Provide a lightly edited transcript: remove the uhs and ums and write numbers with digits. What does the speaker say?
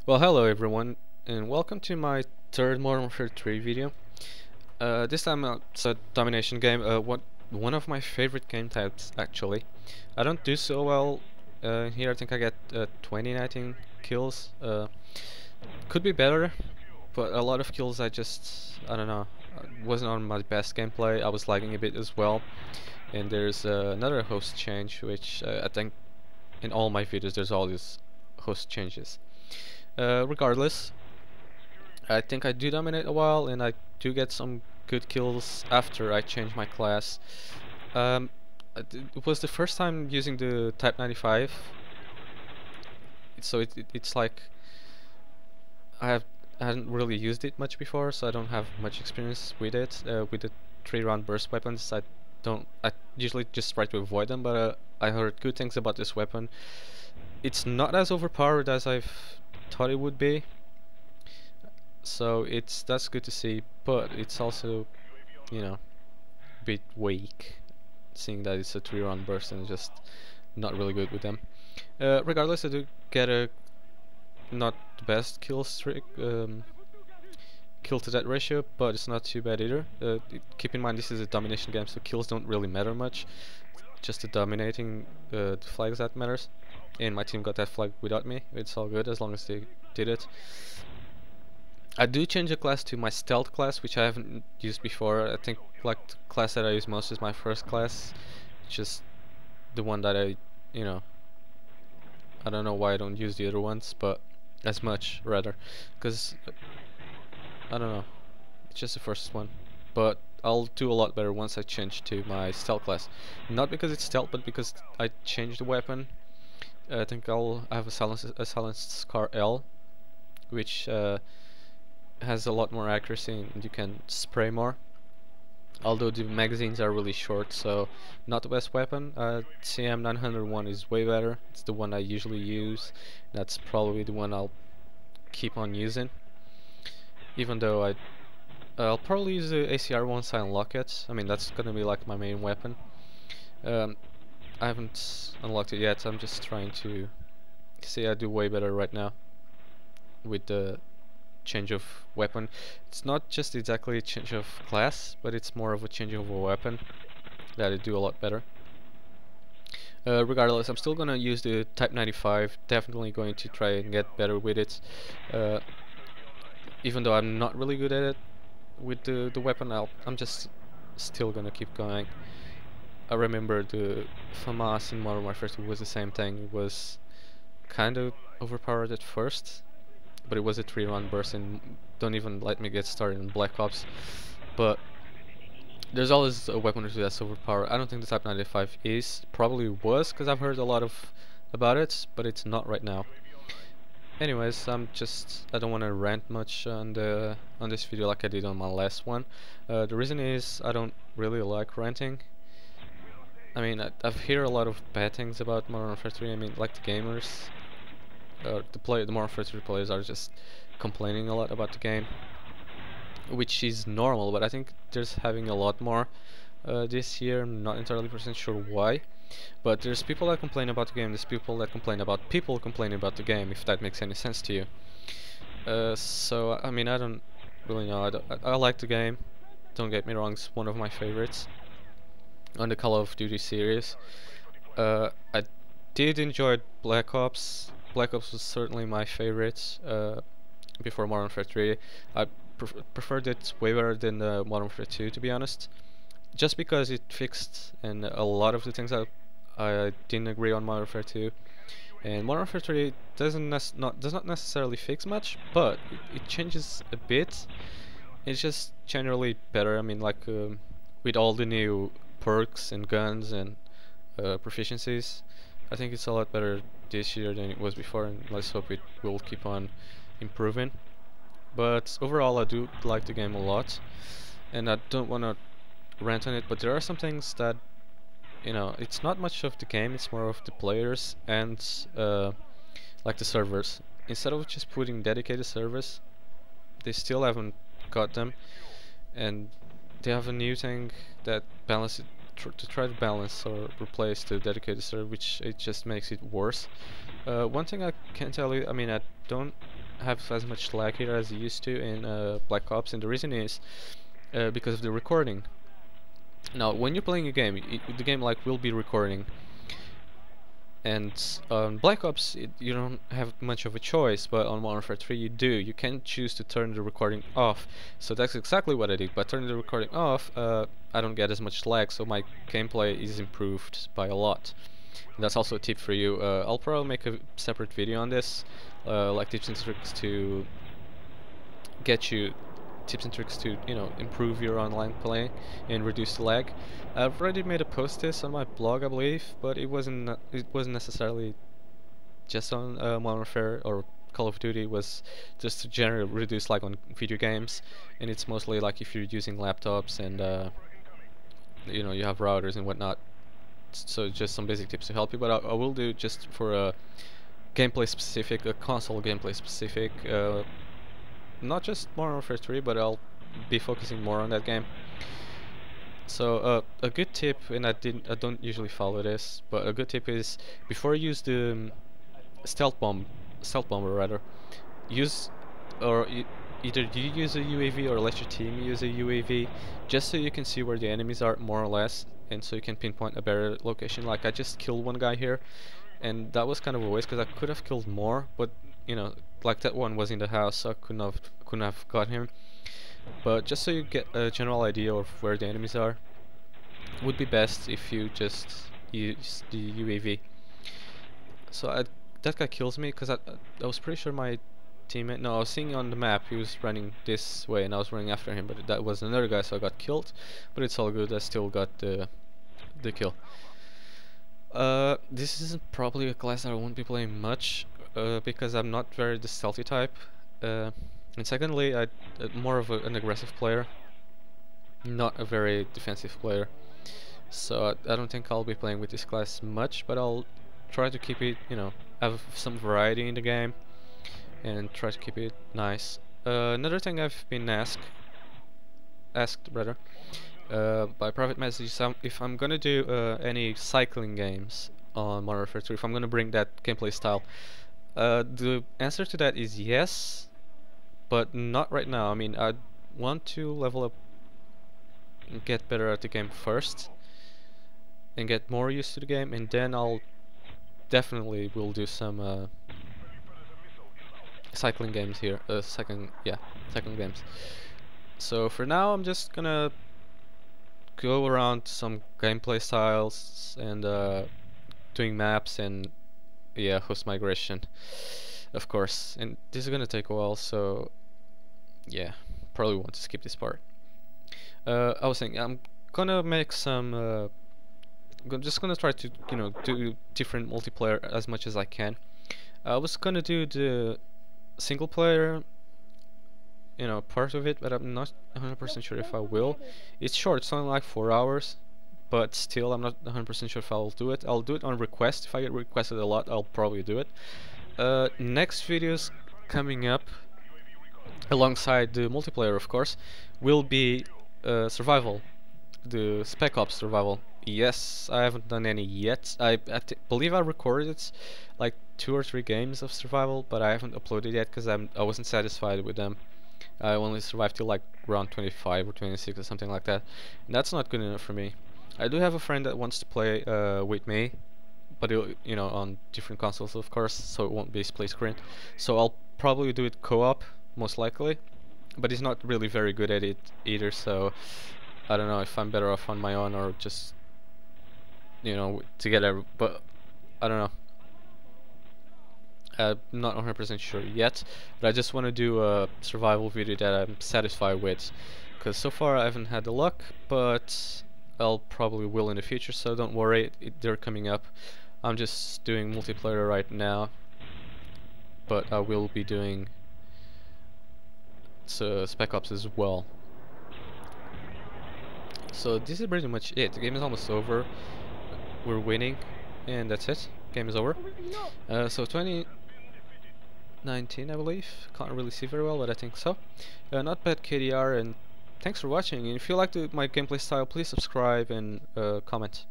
Well, hello everyone, and welcome to my third Modern Warfare 3 video. This time it's a domination game, one of my favorite game types actually. I don't do so well here. I think I get 20, 19 kills. Could be better, but a lot of kills I don't know, wasn't on my best gameplay. I was lagging a bit as well. And there's another host change, which I think in all my videos there's all these host changes. Regardless, I think I do dominate a while, and I do get some good kills after I change my class. Um, it was the first time using the Type 95, so it's like I hadn't really used it much before, so I don't have much experience with it. With the 3-round burst weapons, I usually just try to avoid them, but I heard good things about this weapon. It's not as overpowered as I've thought it would be, so that's good to see, but it's also, you know, a bit weak, seeing that it's a 3-round burst and just not really good with them. Regardless, I do get a not the best kill streak, kill to death ratio, but it's not too bad either. Keep in mind this is a domination game, so kills don't really matter much. Just the dominating the flags that matters. And my team got that flag without me. It's all good as long as they did it. I do change the class to my stealth class, which I haven't used before. I think like the class that I use most is my first class, just the one that I don't know why I don't use the other ones, but as much rather, because I don't know, it's just the first one. But I'll do a lot better once I change to my stealth class. Not because it's stealth, but because I changed the weapon. I think I'll have a silenced Scar L, which has a lot more accuracy and you can spray more. Although the magazines are really short, so not the best weapon. CM 901 is way better. It's the one I usually use. That's probably the one I'll keep on using. Even though I'll probably use the ACR once I unlock it. I mean, that's gonna be like my main weapon. I haven't unlocked it yet. I'm just trying to see I do way better right now with the change of weapon. It's not just exactly a change of class, but it's more of a change of a weapon that I do a lot better. Regardless, I'm still gonna use the Type 95. Definitely going to try and get better with it. Even though I'm not really good at it with the weapon, I'm just still gonna keep going. I remember the FAMAS in Modern Warfare 2 was the same thing. It was kind of overpowered at first, but it was a 3-round burst, and don't even let me get started in Black Ops. But there's always a weapon or two that's overpowered. I don't think the Type 95 is. Probably was, because I've heard a lot about it, but it's not right now. Anyways, I don't want to rant much on this video like I did on my last one. The reason is I don't really like ranting. I mean, I've heard a lot of bad things about Modern Warfare 3. I mean, like the gamers, the Modern Warfare 3 players are just complaining a lot about the game, which is normal. But I think there's having a lot more this year. I'm not entirely sure why, but there's people that complain about the game. There's people that complain about people complaining about the game. If that makes any sense to you. So I mean, I don't really know. I like the game. Don't get me wrong. It's one of my favorites on the Call of Duty series. I did enjoy Black Ops. Black Ops was certainly my favorite before Modern Warfare 3. I preferred it way better than Modern Warfare 2, to be honest. Just because it fixed and a lot of the things I didn't agree on Modern Warfare 2. And Modern Warfare 3 does not necessarily fix much, but it changes a bit. It's just generally better. I mean, like with all the new perks and guns and proficiencies, I think it's a lot better this year than it was before, and let's hope it will keep on improving. But overall, I do like the game a lot, and I don't want to rant on it, but there are some things that, it's not much of the game, it's more of the players and like the servers. Instead of just putting dedicated servers, they still haven't got them, and they have a new thing that balances to try to balance or replace the dedicated server, which it just makes it worse. One thing I can tell you, I mean, I don't have as much lag here as it used to in Black Ops, and the reason is because of the recording. Now, when you're playing a game, the game like will be recording, and on Black Ops you don't have much of a choice, but on Modern Warfare 3 you do. You can choose to turn the recording off, so that's exactly what I did. By turning the recording off, I don't get as much lag, so my gameplay is improved by a lot. And that's also a tip for you. I'll probably make a separate video on this, like tips and tricks to get you improve your online play and reduce the lag. I've already made a post this on my blog, I believe, but it wasn't necessarily just on Modern Warfare or Call of Duty. It was just to generally reduce lag on video games, and it's mostly like if you're using laptops and you have routers and whatnot. So just some basic tips to help you, but I will do just for a gameplay specific, a console gameplay specific, not just Modern Warfare 3, but I'll be focusing more on that game. So a good tip, and I don't usually follow this, but a good tip is before you use the stealth bomber rather, use either you use a UAV or let your team use a UAV, just so you can see where the enemies are more or less, and so you can pinpoint a better location. Like I just killed one guy here, and that was kind of a waste because I could have killed more, but like that one was in the house, so I couldn't have got him. But just so you get a general idea of where the enemies are, would be best if you just use the UAV. So that guy kills me because I was pretty sure my teammate. No, I was seeing on the map he was running this way, and I was running after him, but that was another guy, so I got killed. But it's all good. I still got the kill. This is probably a class that I won't be playing much because I'm not very the stealthy type. And secondly, I'm more of an aggressive player, not a very defensive player. So I don't think I'll be playing with this class much, but I'll try to keep it, have some variety in the game and try to keep it nice. Another thing I've been asked rather by private message, if I'm gonna do any cycling games on Modern Warfare 3, if I'm gonna bring that gameplay style. The answer to that is yes, but not right now. I mean, I want to level up and get better at the game first and get more used to the game, and then I'll definitely will do some cycling games here. Cycling games. So for now, I'm just gonna go around some gameplay styles and doing maps and host migration, of course. And this is gonna take a while, so yeah, probably want to skip this part. I was saying I'm gonna make some. I'm just gonna try to do different multiplayer as much as I can. I was gonna do the single player part of it, but I'm not 100% sure if I will. It's short, it's only like 4 hours, but still I'm not 100% sure if I'll do it. I'll do it on request. If I get requested a lot, I'll probably do it. Next videos coming up alongside the multiplayer, of course, will be survival, the Spec Ops survival. Yes, I haven't done any yet. I believe I recorded like 2 or 3 games of survival, but I haven't uploaded yet because I wasn't satisfied with them. I only survived till like round 25 or 26 or something like that, and that's not good enough for me. I do have a friend that wants to play with me, but on different consoles, of course, so it won't be split screen. So I'll probably do it co-op, most likely, but he's not really very good at it either, so I don't know if I'm better off on my own or just together, but I don't know. I'm not 100% sure yet, but I just want to do a survival video that I'm satisfied with, because so far I haven't had the luck, but I'll probably will in the future, so don't worry, they're coming up. I'm just doing multiplayer right now, but I will be doing Spec Ops as well. So this is pretty much it. The game is almost over. We're winning, and that's it. Game is over. So 2019, I believe. Can't really see very well, but I think so. Not bad KDR, and thanks for watching. And if you like my gameplay style, please subscribe and comment.